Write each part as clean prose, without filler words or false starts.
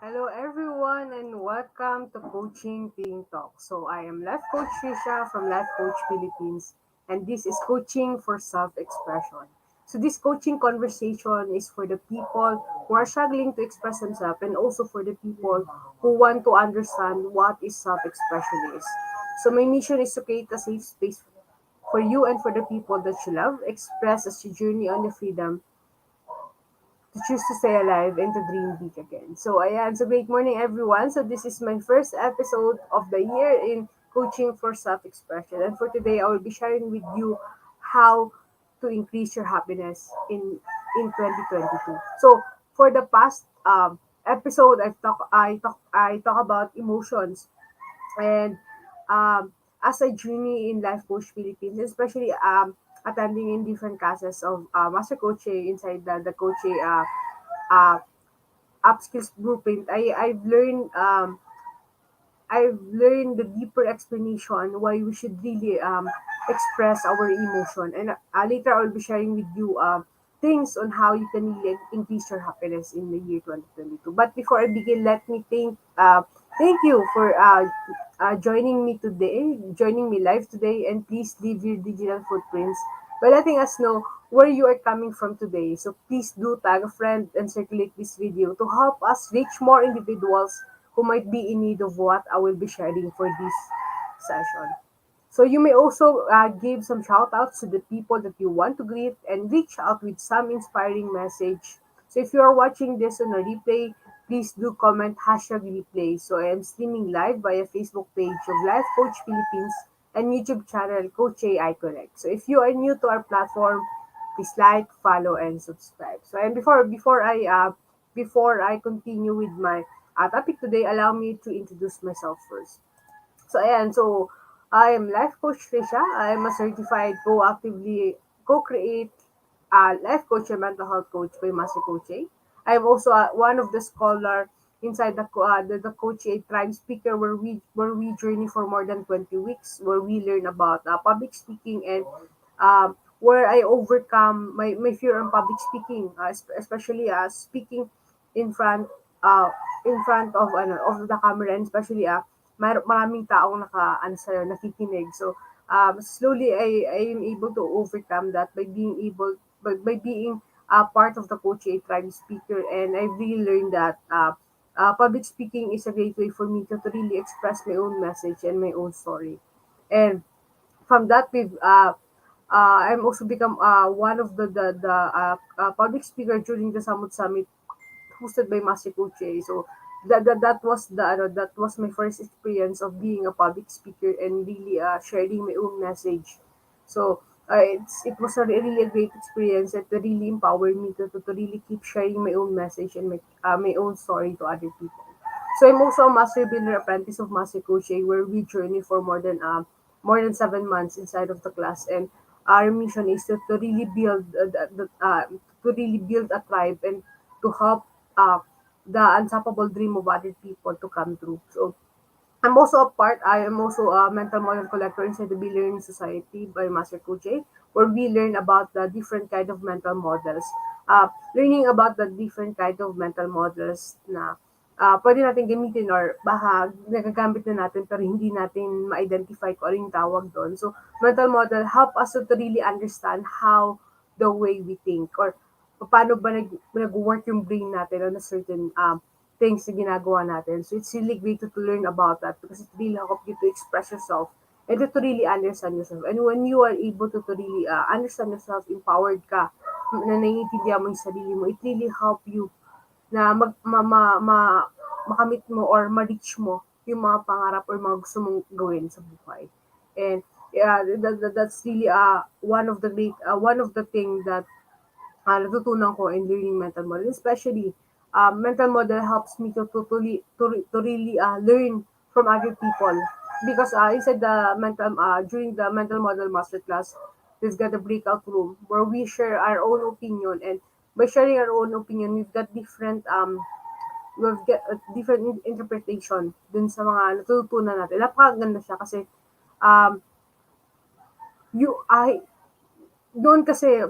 Hello everyone and welcome to Coaching Team Talk. So I am Life Coach Tricia from Life Coach Philippines and this is Coaching for Self-Expression. So this coaching conversation is for the people who are struggling to express themselves and also for the people who want to understand what is self-expression is. So my mission is to create a safe space for you and for the people that you love, express as you journey on the freedom to choose to stay alive and to dream big again. So ayan, so great morning everyone. So this is my first episode of the year in Coaching for Self-Expression. And for today, I will be sharing with you how to increase your happiness in 2022. So for the past episode, I talk about emotions and as a journey in Life Coach Philippines, especially attending in different classes of Master Coaching inside the Coaching uh, upskills blueprint, I've learned the deeper explanation why we should really express our emotion. And later I'll be sharing with you things on how you can really increase your happiness in the year 2022. But before I begin, let me thank you for joining me live today, and please leave your digital footprints by letting us know where you are coming from today. So please do tag a friend and circulate this video to help us reach more individuals who might be in need of what I will be sharing for this session. So you may also give some shout outs to the people that you want to greet and reach out with some inspiring message. So if you are watching this on a replay, please do comment #replay. So I am streaming live via Facebook page of Life Coach Philippines and YouTube channel Coach AI Connect. So if you are new to our platform, please like, follow, and subscribe. So and before I continue with my topic today, allow me to introduce myself first. So ayan, so I am Life Coach Tricia. I am a certified co-create life coach and mental health coach by Master Coach A. I am also one of the scholar inside the Coach A Tribe Speaker where we journey for more than 20 weeks, where we learn about public speaking and where I overcome my fear on public speaking, especially speaking in front uh, of the camera, and especially maraming taong nakikinig. So slowly I am able to overcome that by being part of the Coach A Tribe Speaker, and I really learned that public speaking is a great way for me to really express my own message and my own story. And from that I'm also become one of the public speaker during the Samut Summit hosted by Master Coach. So that was my first experience of being a public speaker and really sharing my own message. So it was really a great experience that really empowered me to really keep sharing my own message and my own story to other people. So I'm also a master builder apprentice of Master Coach, where we journey for more than 7 months inside of the class, and our mission is to really build to really build a tribe and to help uh, the unstoppable dream of other people to come true. So I am also a mental model collector inside the Be Learning Society by Master Kuche, where we learn about the different kind of mental models. Learning about the different kind of mental models na pwede natin gamitin or baka nagagamit na natin pero hindi natin ma-identify kung ano yung tawag doon. So, mental model help us to really understand how the way we think or paano ba nag-work yung brain natin on a certain things na ginagawa natin. So it's really great to learn about that because it really help you to express yourself and to really understand yourself. And when you are able to really understand yourself, empowered ka, na naiintindihan mo yung sarili mo, it really help you na makamit mo or ma-reach mo yung mga pangarap or mga gusto mong gawin sa buhay. And yeah, that's really one of the thing that natutunan ko in learning mental model. Especially, mental model helps me to really learn from other people. Because inside during the mental model masterclass, we've got a breakout room where we share our own opinion. And by sharing our own opinion, we've got a different interpretation dun sa mga natutunan natin. Napakaganda siya kasi um, you, I, doon kasi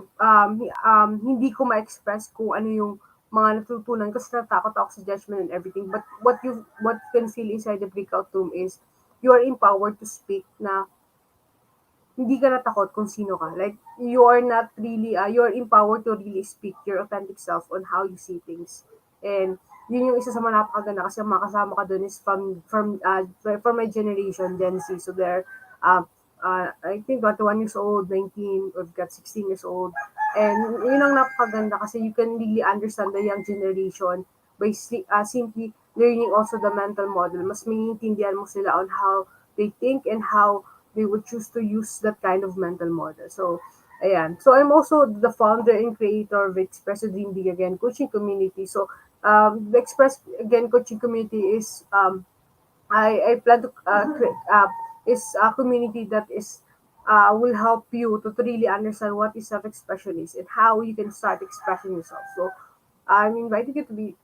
hindi ko ma-express kung ano yung mga natutunan kasi natakot ako sa judgment and everything. But what you can feel inside the breakout room is you are empowered to speak na hindi ka natakot kung sino ka. Like, you are not really, you are empowered to really speak your authentic self on how you see things. And yun yung isa sa mga napakaganda kasi ang mga kasama ka dun is from my generation, Gen Z. So they're, I think, 21 years old, 19, or got 16 years old. And yun ang napakaganda kasi you can really understand the young generation by simply learning also the mental model. Mas maintindihan mo sila on how they think and how they would choose to use that kind of mental model. So, ayan. So, I'm also the founder and creator of Express a Dream Big Again coaching community. So, the Express Again coaching community is I plan to is a community that is will help you to really understand what is self-expression is and how you can start expressing yourself. So I'm inviting you to be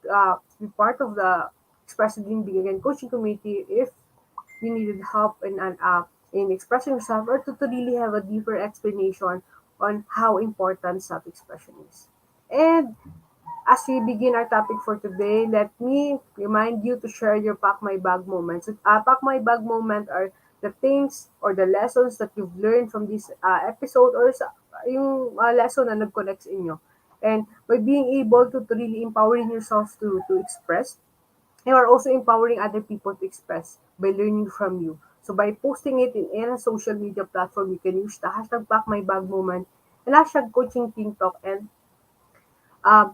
part of the Express Dream Big Again coaching community if you needed help in expressing yourself or to really have a deeper explanation on how important self-expression is. And as we begin our topic for today, let me remind you to share your pack my bag moments. Pack my bag moment are the things or the lessons that you've learned from this episode or yung lesson na nag-connect sa inyo. And by being able to really empowering yourself to express, you are also empowering other people to express by learning from you. So by posting it in a social media platform, you can use the hashtag pack my bag moment and hashtag coaching team talk uh,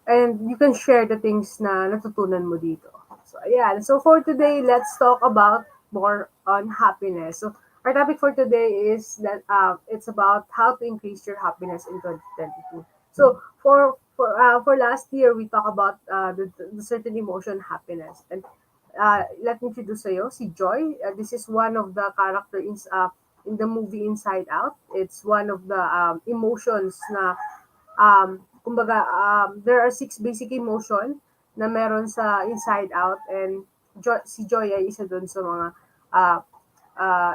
and you can share the things na natutunan mo dito. So, ayan. So, for today, let's talk about more on happiness. So, our topic for today is that it's about how to increase your happiness in 2022. So, for last year, we talked about the certain emotion, happiness. And let me introduce sa'yo si Joy. This is one of the characters in the movie Inside Out. It's one of the emotions na kumbaga, there are six basic emotion na meron sa Inside Out and si Joy ay isa dun sa mga uh,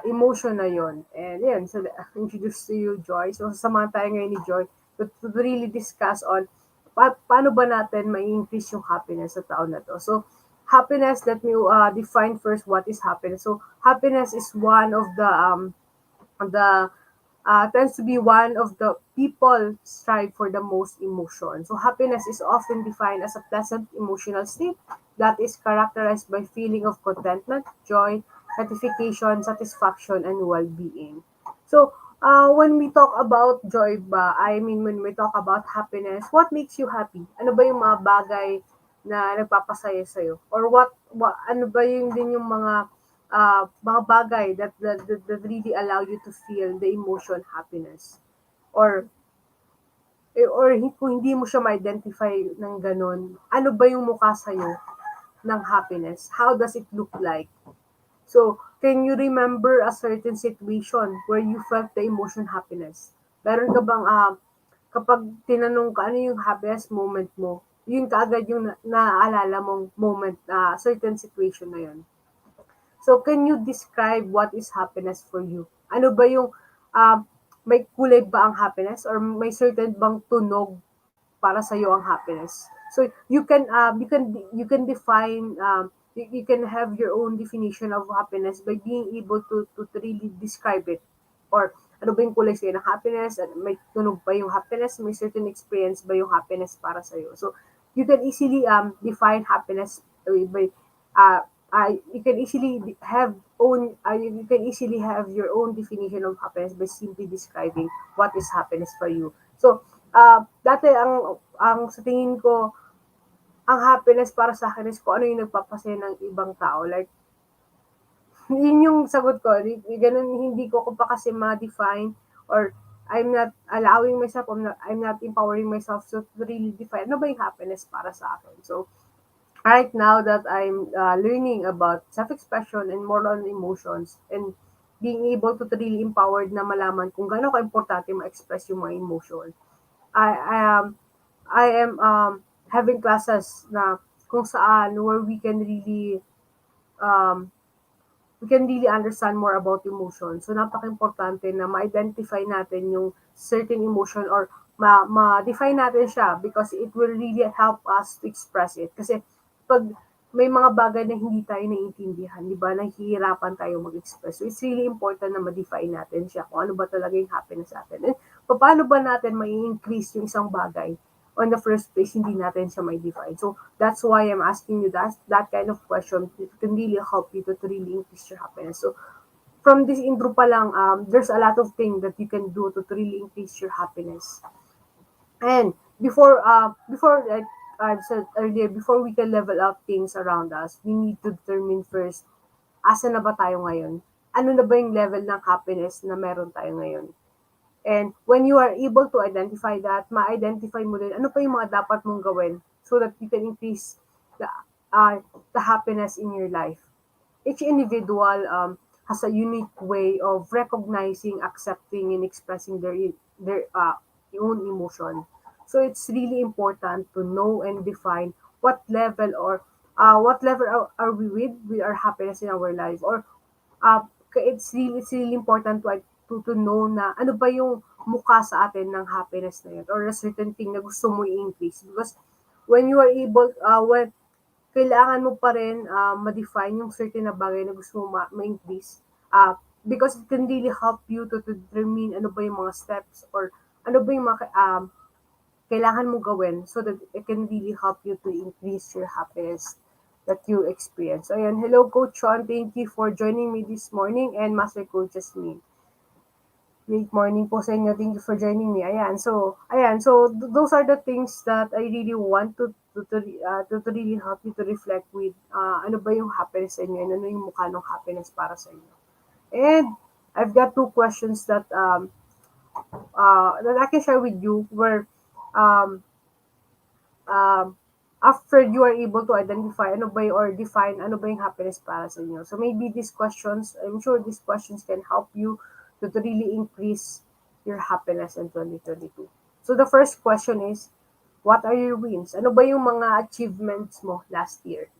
emotion na yon. And yan, so introduce to you Joy. So sasamahan tayo ngayon ni Joy to really discuss on paano ba natin ma-increase yung happiness sa taon na to. So happiness, let me define first what is happiness. So happiness is one of the tends to be one of the people strive for the most emotion. So happiness is often defined as a pleasant emotional state that is characterized by feeling of contentment, joy, gratification, satisfaction, and well-being. So when we talk about joy ba, I mean when we talk about happiness, what makes you happy? Ano ba yung mga bagay na nagpapasaya sa'yo? Or ano ba yung din yung mga bagay that really allow you to feel the emotion happiness or kung hindi mo siya ma-identify ng ganun, ano ba yung mukha sa'yo ng happiness? How does it look like? So, can you remember a certain situation where you felt the emotion happiness? Meron ka bang kapag tinanong ka ano yung happiest moment mo, yun kaagad yung naaalala mong moment, certain situation na yun? So, can you describe what is happiness for you? Ano ba yung, may kulay ba ang happiness or may certain bang tunog para sa iyo ang happiness? So, you can define, you can have your own definition of happiness by being able to really describe it. Or, ano ba yung kulay sa'yo ng happiness? May tunog ba yung happiness? May certain experience ba yung happiness para sa iyo? So, you can easily define happiness by uh, you can easily you can easily have your own definition of happiness by simply describing what is happiness for you. So, dati ang sa tingin ko, ang happiness para sa akin is kung ano yung nagpapasaya ng ibang tao. Like, yun yung sagot ko. Ganun, hindi ko pa kasi ma-define or I'm not allowing myself, I'm not empowering myself to really define ano ba yung happiness para sa akin. So, right now that I'm learning about self-expression and more on emotions and being able to really empowered na malaman kung gaano ka-importante ma-express yung mga emotion. I, I am I am having classes na kung saan where um, we can really understand more about emotion. So napaka-importante na ma-identify natin yung certain emotion or ma-define natin siya because it will really help us to express it. Kasi pag may mga bagay na hindi tayo naiintindihan, di ba, nahihirapan tayo mag-express. So, it's really important na ma-define natin siya kung ano ba talaga yung happiness sa atin. And paano ba natin mai-increase yung isang bagay on the first place, hindi natin siya may define. So, that's why I'm asking you that kind of question. It can really help you to really increase your happiness. So, from this intro pa lang, there's a lot of things that you can do to really increase your happiness. And before like I've said earlier, before we can level up things around us, we need to determine first, asa na ba tayo ngayon? Ano na ba yung level ng happiness na meron tayo ngayon? And when you are able to identify that, ma-identify mo din ano pa yung mga dapat mong gawin so that you can increase the, uh, the happiness in your life. Each individual has a unique way of recognizing, accepting, and expressing their own emotion. So it's really important to know and define what level are we with our happiness in our life, or it's really important to know na ano ba yung mukha sa atin ng happiness na yun, or a certain thing na gusto mo i-increase, because when you are able when kailangan mo pa rin ma-define yung certain na bagay na gusto mo ma-increase, because it can really help you to determine ano ba yung mga steps, or ano ba yung mga kailangan mo gawin so that it can really help you to increase your happiness that you experience. So, ayan. Hello, Coach Sean. Thank you for joining me this morning, and Master Coach Jasmine. Great morning po sa inyo. Thank you for joining me. Ayan. So, those are the things that I really want to really help you to reflect with. Ano ba yung happiness sa inyo, and ano yung mukha ng happiness para sa inyo. And I've got two questions that I can share with you, where um, um, after you are able to identify ano ba or define ano ba yung happiness para sa inyo. So maybe these questions, I'm sure these questions can help you to really increase your happiness in 2022. So the first question is, what are your wins? Ano ba yung mga achievements mo last year?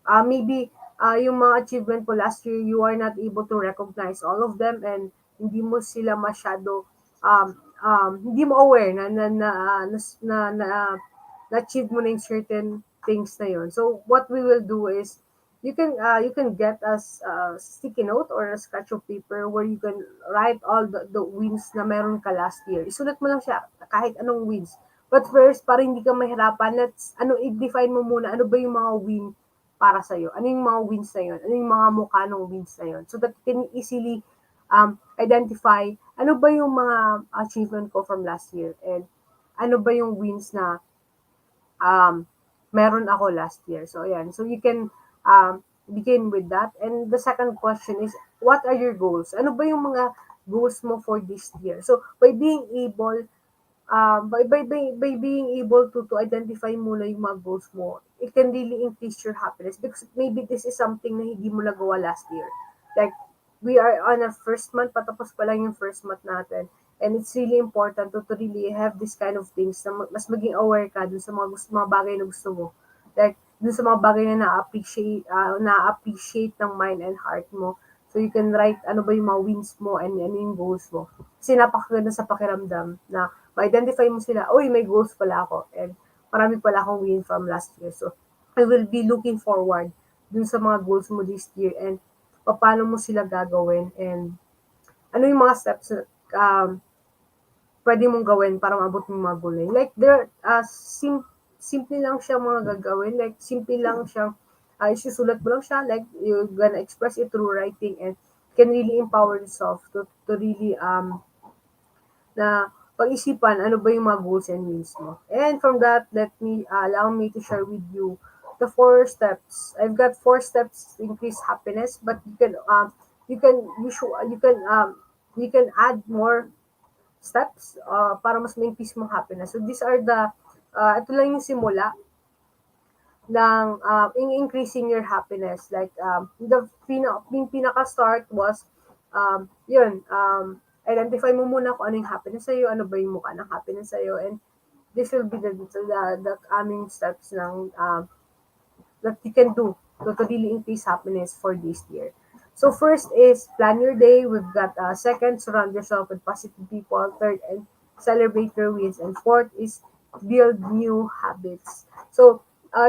Maybe yung mga achievement po last year, you are not able to recognize all of them, and hindi mo sila masyado hindi mo aware na-achieve mo na yung certain things na yun. So what we will do is, you can get us a sticky note or a scratch of paper where you can write all the wins na meron ka last year. Isulat mo lang siya kahit anong wins. But first, para hindi ka mahirapan, i-define mo muna ano ba yung mga win para sa'yo. Ano yung mga wins na yun? Ano yung mga mukha ng wins na yun? So that you can easily identify ano ba yung mga achievement ko from last year, and ano ba yung wins na um, meron ako last year. So, ayan. So, you can begin with that. And the second question is, what are your goals? Ano ba yung mga goals mo for this year? So, by being able by being able to identify muna yung mga goals mo, it can really increase your happiness, because maybe this is something na hindi mo nagawa last year. Like, we are on our first month, patapos pa lang yung first month natin. And it's really important to really have this kind of things na mas maging aware ka dun sa mga bagay na gusto mo. Like, dun sa mga bagay na na-appreciate ng mind and heart mo. So, you can write ano ba yung mga wins mo and ano yung goals mo. Kasi napakaganda sa pakiramdam na ma-identify mo sila, uy, may goals pala ako, and marami pala akong win from last year. So, I will be looking forward dun sa mga goals mo this year, and paano mo sila gagawin, and ano yung mga steps na pwede mong gawin para maabot mo yung mga goal na yun. Like, simple lang siya mga gagawin. Like, simple lang siya. Isusulat mo lang siya. Like, you're gonna express it through writing, and can really empower yourself to really na pag-isipan ano ba yung mga goals and wins mo. And from that, allow me to share with you the 4 steps. I've got 4 steps to increase happiness, but you can add more steps para mas ma-increase mong happiness. So these are ito lang yung simula ng increasing your happiness. Like, yung pinaka-start was, identify mo muna kung ano yung happiness sa'yo, ano ba yung mukha ng happiness sa'yo, and this will be the coming steps that you can do to really increase happiness for this year. So first is plan your day. We've got second, surround yourself with positive people. Third, and celebrate your wins, and fourth is build new habits. So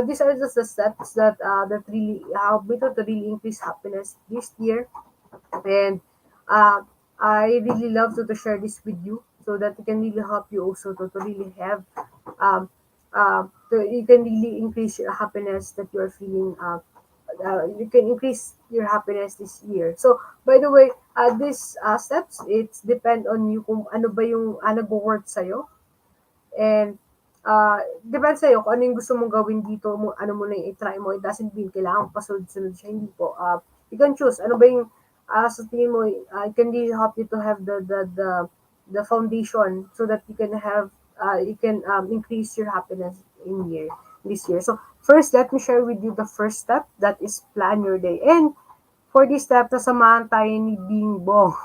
these are just the steps that really help me to really increase happiness this year. And uh, I really love to share this with you so that it can really help you also to really have um, you can really increase your happiness that you are feeling. You can increase your happiness this year. So, by the way, these steps, it's depend on you kung ano ba yung nag-work sa'yo. And depende sa'yo kung ano yung gusto mong gawin dito, ano mo na yung i-try mo. It doesn't mean kailangan pasunod-sunod siya. Hindi po. You can choose. Ano ba yung sa tingin mo, it can really help you to have the foundation so that you can increase your happiness this year. So, first, let me share with you the first step. That is plan your day. And for this step, nasamahan tayo ni Bing Bong.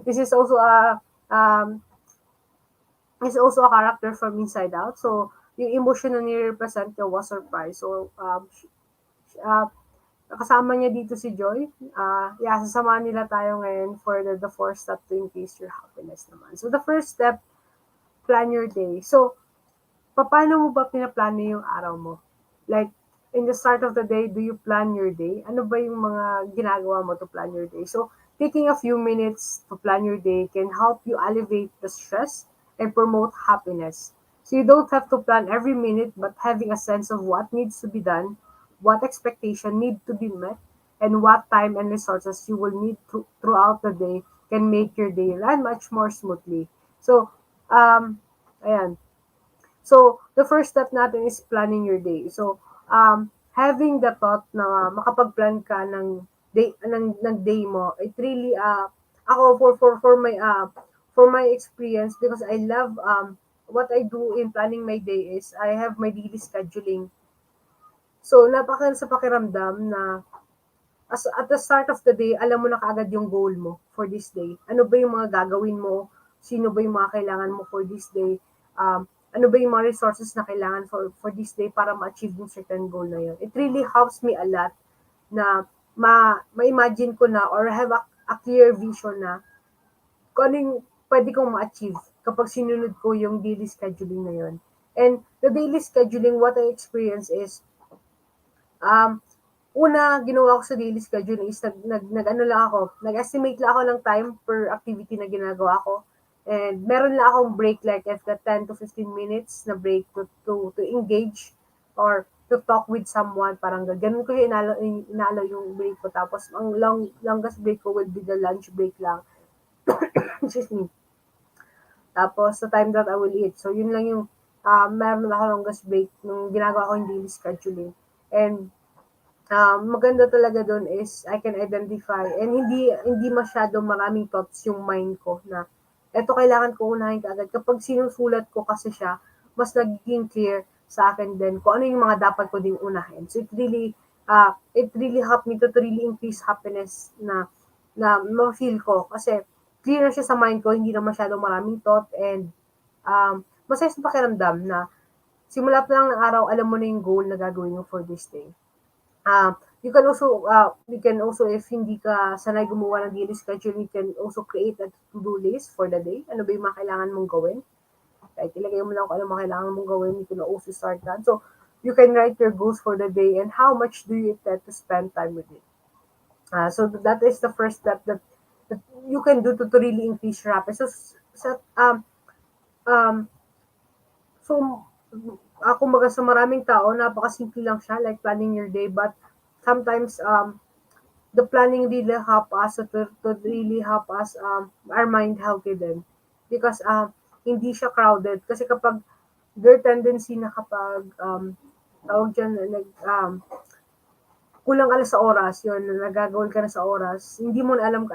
This um, is also a character from Inside Out. So, yung emotion na nire-represent niya was surprise. So, uh, kasama niya dito si Joy. Yeah, sasamahan nila tayo ngayon for the fourth step to increase your happiness naman. So, the first step, plan your day. So, paano mo ba pinaplano yung araw mo? Like, in the start of the day, do you plan your day? Ano ba yung mga ginagawa mo to plan your day? So, taking a few minutes to plan your day can help you alleviate the stress and promote happiness. So, you don't have to plan every minute, but having a sense of what needs to be done, what expectation need to be met, and what time and resources you will need throughout the day can make your day run much more smoothly. So, ayan. So, the first step natin is planning your day. So, having the thought na makapag-plan ka ng day mo, it really ako for my experience because I love what I do in planning my day is I have my daily scheduling. So, sa pakiramdam na at the start of the day, alam mo na kaagad yung goal mo for this day. Ano ba yung mga gagawin mo? Sino ba yung mga kailangan mo for this day? Ano ba yung mga resources na kailangan for this day para ma-achieve yung certain goal na yun? It really helps me a lot na ma-imagine ko na or have a clear vision na kung ano yung pwede kong ma-achieve kapag sinunod ko yung daily scheduling na yun. And the daily scheduling, what I experience is, um, ginawa ko sa daily schedule is nag-ano lang ako, nag-estimate lang ako ng time per activity na ginagawa ko. And meron lang akong break like after 10 to 15 minutes na break to engage or to talk with someone. Parang ganun ko yung inalo yung break ko. Tapos ang longest break ko will be the lunch break lang. Excuse me. Tapos the time that I will eat. So yun lang yung meron ako longest break nung ginagawa ko yung daily scheduling. And maganda talaga doon is I can identify and hindi masyado maraming thoughts yung mind ko na eto kailangan ko unahin kaagad. Kapag sinusulat ko kasi siya, mas nagiging clear sa akin din kung ano yung mga dapat ko ding unahin. So it really helped me to really increase happiness na ma-feel ko kasi clear na siya sa mind ko, hindi na masyado maraming thought and masaya sa pakiramdam na simula pa lang ng araw, alam mo na yung goal na gagawin mo for this day. You can also if hindi ka sanay gumawa ng daily schedule, you can also create a to-do list for the day. Ano ba yung mga kailangan mong gawin? Kahit ilagay mo lang kung ano mga kailangan mong gawin, you can also start that. So, you can write your goals for the day and how much do you intend to spend time with it. So that is the first step that you can do to really increase your happiness. So, um, so kumbaga sa maraming tao, napakasimple lang siya, like planning your day, but sometimes the planning really help us to really help us our mind healthy din. Because hindi siya crowded. Kasi kapag their tendency na kapag tawag dyan, kulang ka na sa oras, yun, nagagawin ka na sa oras, hindi mo na alam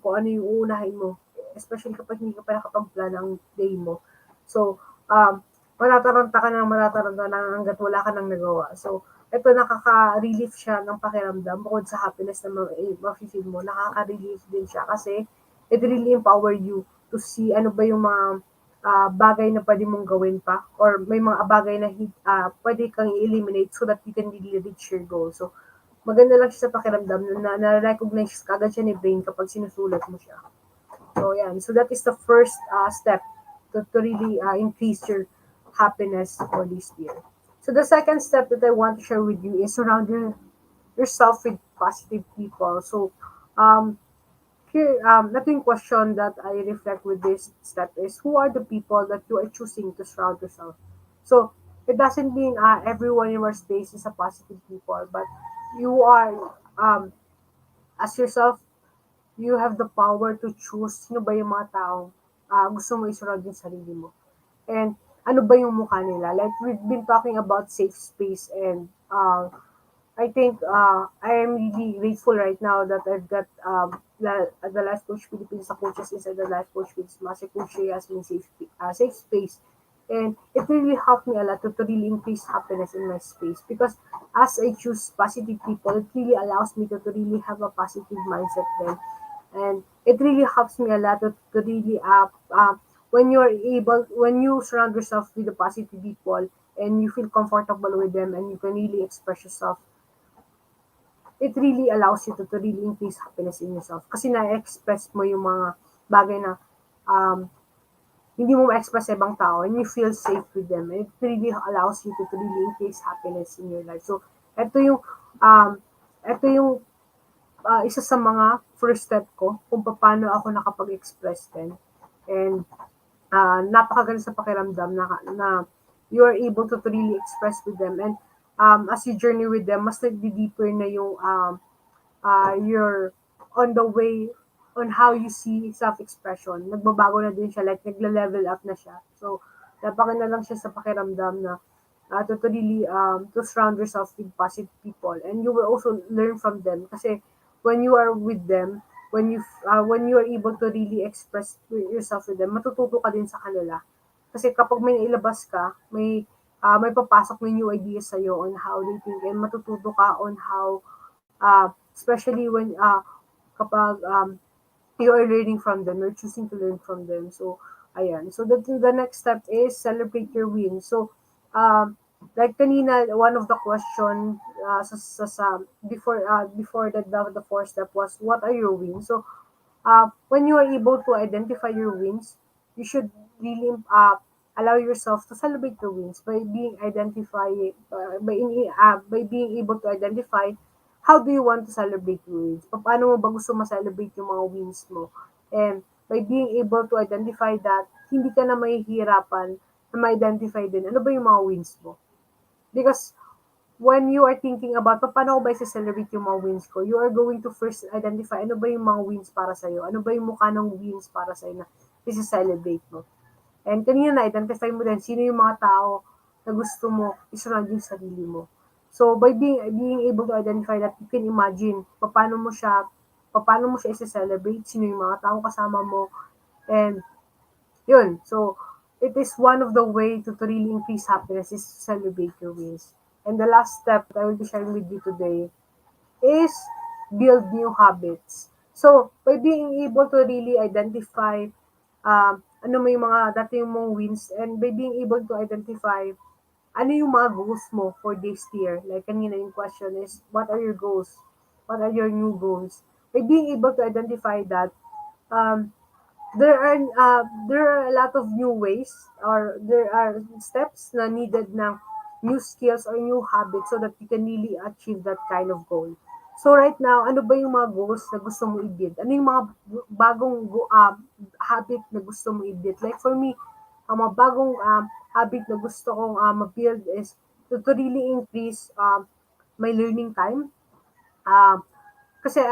kung ano yung uunahin mo. Especially kapag hindi ka pa nakapag-plan ng day mo. So, matataranta ka hanggat wala ka nang nagawa. So, ito nakaka-relief siya ng pakiramdam bukod sa happiness na ma-feel mo. Nakaka-relief din siya kasi it really empower you to see ano ba yung mga bagay na pwede mong gawin pa or may mga bagay na pwede kang i-eliminate so that you can really reach your goal. So, maganda lang siya sa pakiramdam na-recognize kagad siya ni brain kapag sinusulat mo siya. So, yan. So, that is the first step to really increase your happiness for this year. So the second step that I want to share with you is surround yourself with positive people. So um, here, nothing question that I reflect with this step is who are the people that you are choosing to surround yourself. So it doesn't mean everyone in your space is a positive people, but you are as yourself, you have the power to choose sino ba yung mga taong gusto mo isurround yung sarili mo. And ano ba yung mukha nila? Like we've been talking about safe space and I think I am really grateful right now that I've got the Life Coach Philippines, the coaches inside the Life Coach Philippines, Master Coach Tricia as my safe space. And it really helped me a lot to really increase happiness in my space because as I choose positive people, it really allows me to really have a positive mindset then. And it really helps me a lot to really when you surround yourself with the positive people and you feel comfortable with them and you can really express yourself, it really allows you to really increase happiness in yourself. Kasi na-express mo yung mga bagay na um, hindi mo ma-express sa ibang tao and you feel safe with them. And it really allows you to really increase happiness in your life. So, um, ito yung isa sa mga first step ko kung paano ako nakapag-express din. And napakaganda sa pakiramdam na you are able to really express with them. And as you journey with them, mas nagdi-deeper na yung you're on the way on how you see self-expression. Nagbabago na din siya, like nagle-level up na siya. So, napakaganda lang siya sa pakiramdam na to really to surround yourself with positive people and you will also learn from them kasi when you are with them when you are able to really express yourself with them matututo ka din sa kanila kasi kapag may ilabas ka may papasok na new ideas sa on how they think and matututo ka on how especially when kapag you are learning from them, you're choosing to learn from them. So, ayan. So, the next step is celebrate your wins. So, like kanina, one of the question before the fourth step was, what are your wins? So, when you are able to identify your wins, you should really allow yourself to celebrate your wins by being able to identify how do you want to celebrate your wins. Paano mo ba gusto ma-celebrate yung mga wins mo? And by being able to identify that, hindi ka na mahihirapan na ma-identify din ano ba yung mga wins mo. Because when you are thinking about paano ko ba i-celebrate yung mga wins ko, you are going to first identify ano ba yung mga wins para sa'yo, ano ba yung mukha ng wins para sa'yo na i-celebrate mo. And kanina na-identify mo din sino yung mga tao na gusto mo isurround yung sarili mo. So by being able to identify that, you can imagine paano mo siya i-celebrate, sino yung mga tao kasama mo, and yun. So it is one of the way to really increase happiness is to celebrate your wins. And the last step that I will be sharing with you today is build new habits. So, by being able to really identify ano mo yung mga dati mong wins and by being able to identify ano yung mga goals mo for this year. Like kanina yung question is, what are your goals? What are your new goals? By being able to identify that, um, there are a lot of new ways or there are steps na needed ng new skills or new habits so that you can really achieve that kind of goal. So right now, ano ba yung mga goals na gusto mo i-build? Ano yung mga habit na gusto mo i-build? Like for me, ang mga bagong habit na gusto kong ma-build is to really increase my learning time. Um, kasi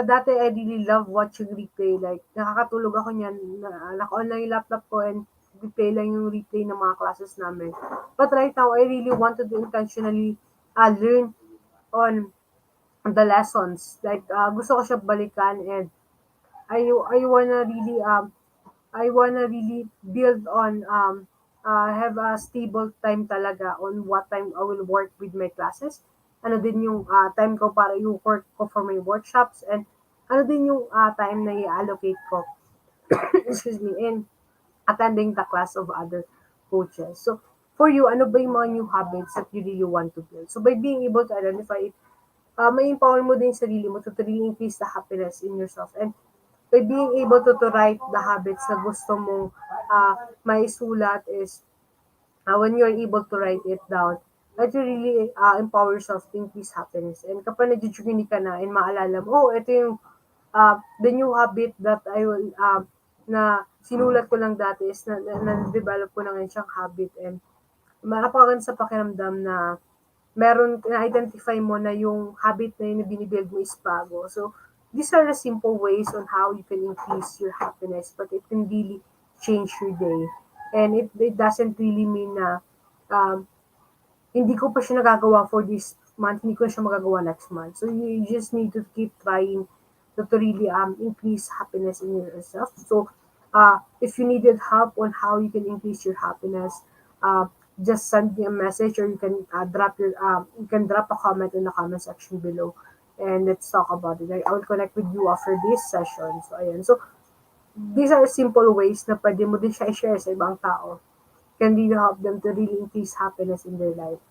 dati I really love watching replay. Like, nakakatulog ako niyan, naka-on lang yung laptop ko and replay lang yung replay ng mga classes namin. But right now, I really wanted to intentionally learn on the lessons. Like, gusto ko siya balikan and I wanna really build on have a stable time talaga on what time I will work with my classes. Ano din yung time ko para yung work ko for my workshops and ano din yung time na i-allocate ko excuse me in attending the class of other coaches. So for you, ano ba yung mga new habits that you really want to build? So by being able to identify it, may empower mo din yung sarili mo to really increase the happiness in yourself. And by being able to write the habits na gusto mong maisulat is when you're able to write it down, that you really empower yourself to increase happiness. And kapag nag-journey ka na and maalala mo, oh, ito yung the new habit that I will, na sinulat ko lang dati is na-develop ko na ngayon siyang habit and napakaganda sa pakiramdam na meron na-identify mo na yung habit na yun na binibuild mo is bago. So, these are the simple ways on how you can increase your happiness, but it can really change your day. And it doesn't really mean na um, hindi ko pa siya nagagawa for this month, hindi ko siya magagawa next month. So, you just need to keep trying to really increase happiness in yourself. So, if you needed help on how you can increase your happiness, uh, just send me a message or you can drop a comment in the comment section below and let's talk about it. I will connect with you after this session. So, ayan. So, these are simple ways na pwede mo din siya i-share sa ibang tao. Can really help them to really increase happiness in their life.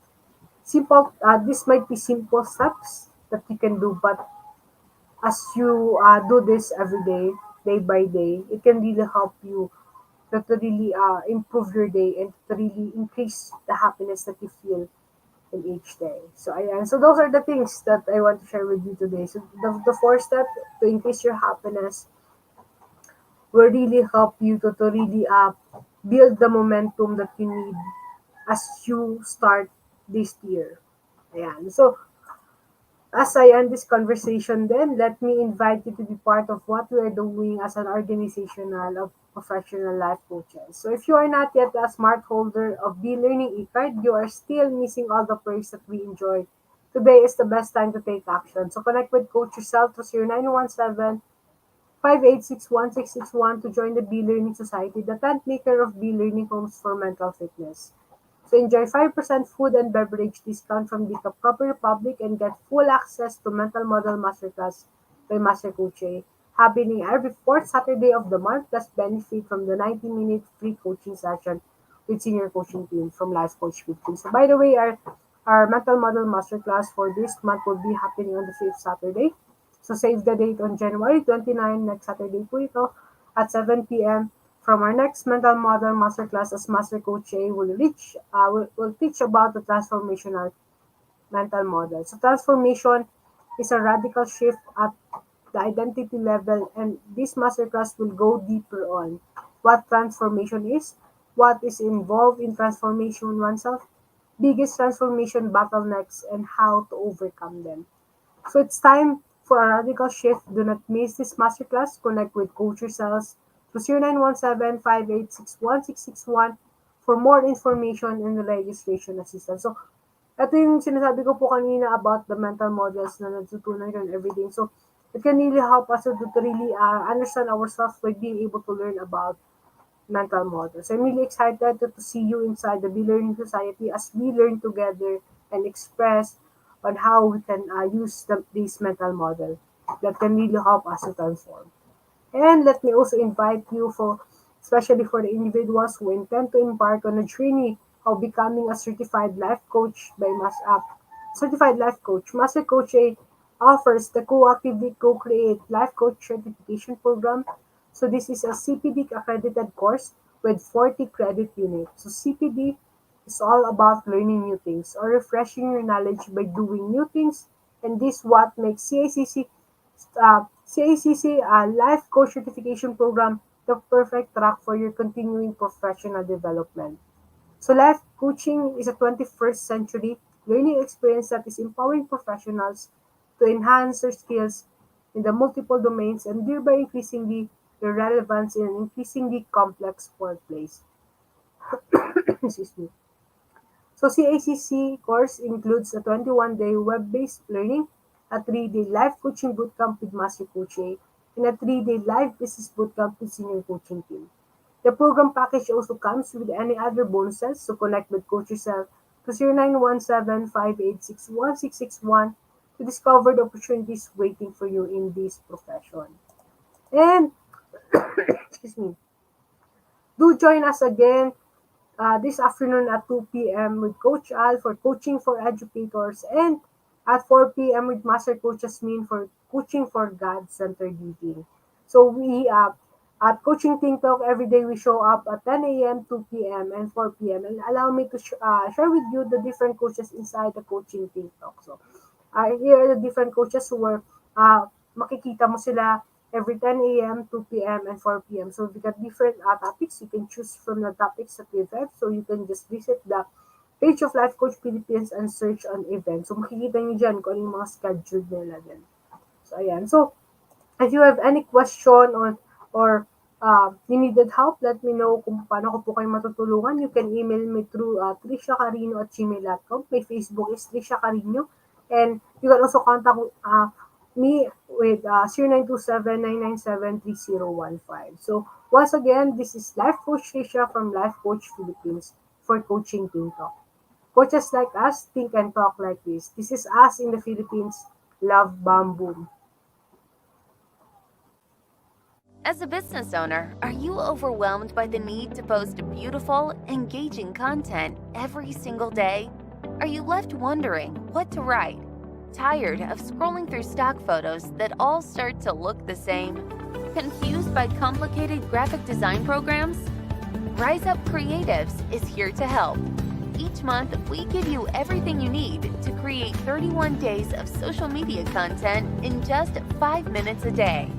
This might be simple steps that you can do, but as you do this every day, day by day, it can really help you to really improve your day and to really increase the happiness that you feel in each day. So ayan, so those are the things that I want to share with you today. So the fourth step to increase your happiness will really help you to really build the momentum that you need as you start this year. Ayan. So as I end this conversation then, let me invite you to be part of what we are doing as an organizational of professional life coaches. So if you are not yet a smart holder of the Learning e-card, you are still missing all the perks that we enjoy. Today is the best time to take action. So connect with Coach yourself to 0917 5861661 to join the B-Learning Society, the 10th maker of B-Learning homes for mental fitness. So enjoy 5% food and beverage discount from the Copper Republic and get full access to Mental Model Masterclass by Master Coach A, happening every fourth Saturday of the month, plus benefit from the 90-minute free coaching session with senior coaching team from Life Coach 50. So by the way, our Mental Model Masterclass for this month will be happening on the 5th Saturday. So save the date on January 29, next Saturday po ito, at 7 p.m. From our next mental model masterclass as Master Coach A will teach about the transformational mental model. So transformation is a radical shift at the identity level, and this masterclass will go deeper on what transformation is, what is involved in transformation oneself, biggest transformation bottlenecks, and how to overcome them. So it's time for a radical shift. Do not miss this masterclass. Connect with Coach yourselves to 0917-586-1661 for more information and registration assistance. So, ito yung sinasabi ko po kanina about the mental models na natutunan ko and everything. So, it can really help us to really understand ourselves by being able to learn about mental models. I'm really excited to see you inside the Be Learning Society as we learn together and express on how we can use this mental model that can really help us to transform. And let me also invite you for, especially for the individuals who intend to embark on a journey of becoming a certified life coach by Certified Life Coach. Master Coach A offers the co-actively co-create life coach certification program. So this is a CPD accredited course with 40 credit units. So CPD is all about learning new things or refreshing your knowledge by doing new things. And this what makes CACC Life Coach Certification Program the perfect track for your continuing professional development. So life coaching is a 21st century learning experience that is empowering professionals to enhance their skills in the multiple domains and thereby increasingly their relevance in an increasingly complex workplace. Excuse me. So CACC course includes a 21-day web-based learning, a 3-day live coaching bootcamp with Master Coach A, and a 3-day live business bootcamp with senior coaching team. The program package also comes with any other bonuses, so connect with Coach yourself to 0917-586-1661 to discover the opportunities waiting for you in this profession. And, excuse me, do join us again this afternoon at 2 p.m. with Coach Al for Coaching for Educators and at 4 p.m. with Master Coach Asmin for Coaching for God-Centered Living. So at Coaching TikTok, every day we show up at 10 a.m., 2 p.m., and 4 p.m. And allow me to share with you the different coaches inside the Coaching TikTok. So here are the different coaches who were, makikita mo sila every 10 a.m., 2 p.m., and 4 p.m. So we got different topics. You can choose from the topics that we have. So you can just visit the page of Life Coach Philippines and search on events. So makikita nyo dyan kung ano yung mga schedule nila din. So ayan. So if you have any question or you needed help, let me know kung paano ko po kayo matutulungan. You can email me through triciacarino@gmail.com. My Facebook is Tricia Cariño. And you can also contact me with 0927-997-3015. So once again, this is Life Coach Tricia from Life Coach Philippines for Coaching TikTok. Coaches like us think and talk like this. This is us in the Philippines. Love, bam, boom. As a business owner, are you overwhelmed by the need to post beautiful, engaging content every single day? Are you left wondering what to write? Tired of scrolling through stock photos that all start to look the same? Confused by complicated graphic design programs? Rise Up Creatives is here to help. Each month, we give you everything you need to create 31 days of social media content in just 5 minutes a day.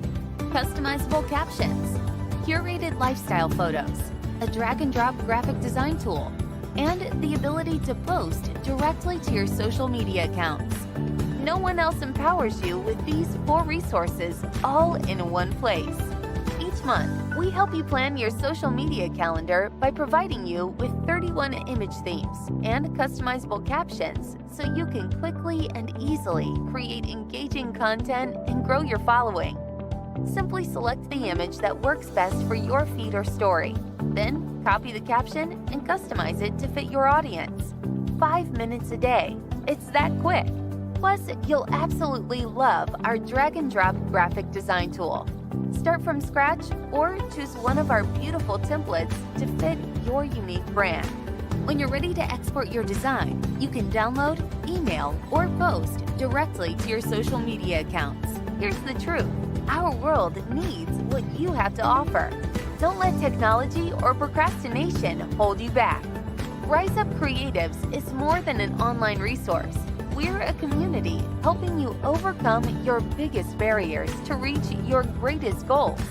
Customizable captions, curated lifestyle photos, a drag-and-drop graphic design tool, and the ability to post directly to your social media accounts. No one else empowers you with these 4 resources all in one place. Each month, we help you plan your social media calendar by providing you with 31 image themes and customizable captions so you can quickly and easily create engaging content and grow your following. Simply select the image that works best for your feed or story. Then, copy the caption and customize it to fit your audience. 5 minutes a day. It's that quick. Plus, you'll absolutely love our drag-and-drop graphic design tool. Start from scratch or choose one of our beautiful templates to fit your unique brand. When you're ready to export your design, you can download, email, or post directly to your social media accounts. Here's the truth. Our world needs what you have to offer. Don't let technology or procrastination hold you back. Rise Up Creatives is more than an online resource. We're a community helping you overcome your biggest barriers to reach your greatest goals.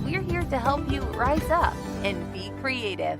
We're here to help you rise up and be creative.